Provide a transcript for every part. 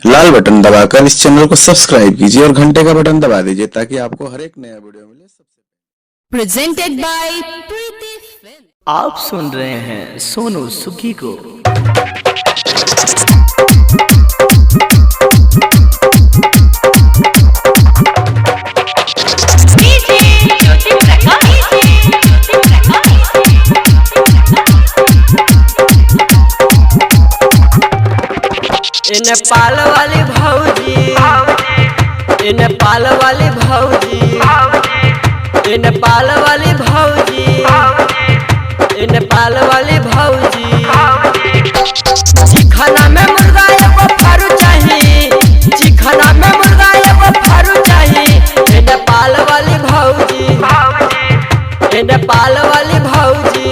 लाल button दबाकर इस channel को subscribe कीजिए और घंटे का बटन दबा दीजिए ताकि आपको हर एक नया वीडियो मिले सबसे प्रेजेंटेड बाय प्रीति फिल्म। आप सुन रहे हैं सोनू सुखी को। नेपाल वाली भौजी, नेपाल वाली भौजी, नेपाल वाली भौजी, नेपाल वाली भौजी। चिखना में मुर्गा एगो फारू चाहिए, चिखना में मुर्गा एगो फारू चाहिए। नेपाल वाली भौजी, नेपाल वाली भौजी,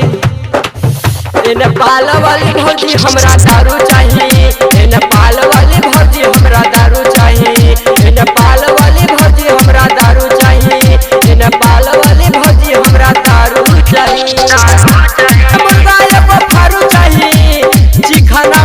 नेपाल वाली भौजी हमरा दारू चाहिए। नेपाल वाली भौजी हमरा दारू चाहिए। नेपाल वाली भौजी हमरा दारू चाहिए। नेपाल वाली भौजी हमरा दारू चाहिए। मुर्गा एगो फारू चाहिए, चिखना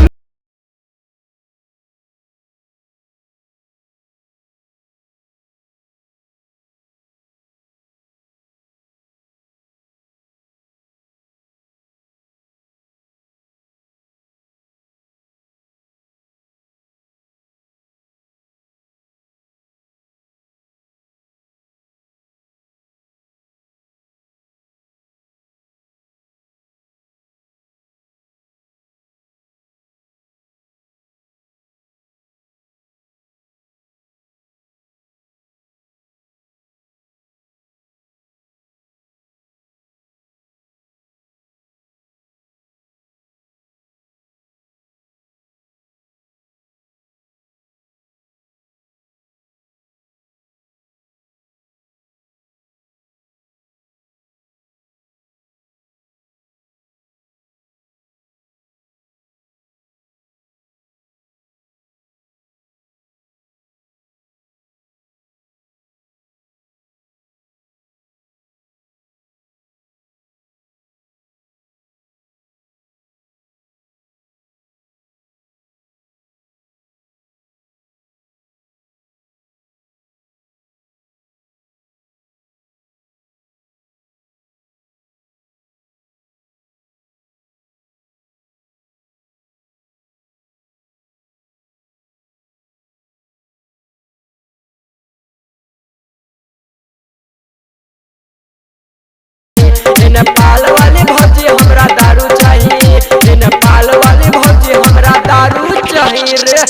नेपाल वाली भौजी हमरा दारू चाहिए। नेपाल वाली भौजी हमरा दारू चाहिए रे।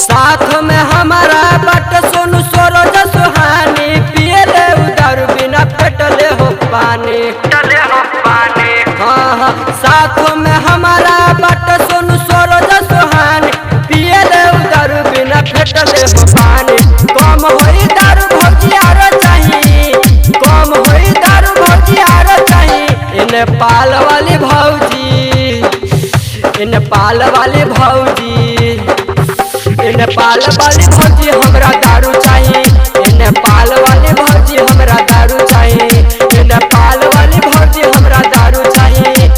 साथ में हमारा बट सोनू सरोज सुहानी, पिए ले उधर बिना पेटले हो पानी। हाँ हाँ, साथ में हमारा बट सोनू सरोज सुहानी, पिए ले उधर बिना पेटले हो पानी। कम होई दारू भौजी आरो चाहिए, कम होई दारू भौजी आरो चाहिए। नेपाल वाली भौजी, नेपाल वाली भौजी, नेपाल वाली भौजी हमरा दारू चाहिए। नेपाल वाली भौजी हमरा दारू चाहिए। नेपाल वाली भौजी हमरा दारू चाहिए।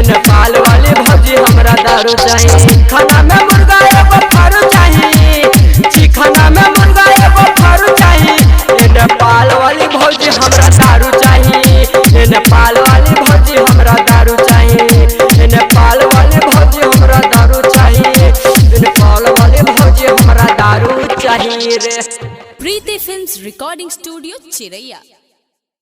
नेपाल वाली भौजी हमरा दारू चाहिए। खाना में मुर्गा एगो फारू चाहिए, चिखना में मुर्गा एगो फारू चाहिए। नेपाल वाली भौजी हमरा दारू चाहिए। नेपाल वाली भौजी हमरा दारू चाहिए। नेपाल वाली भौजी हमरा दारू चाहिए। नेपाल वाली भौजी हमरा दारू चाहिए रे। प्रीति फिल्म्स रिकॉर्डिंग स्टूडियो चिरैया।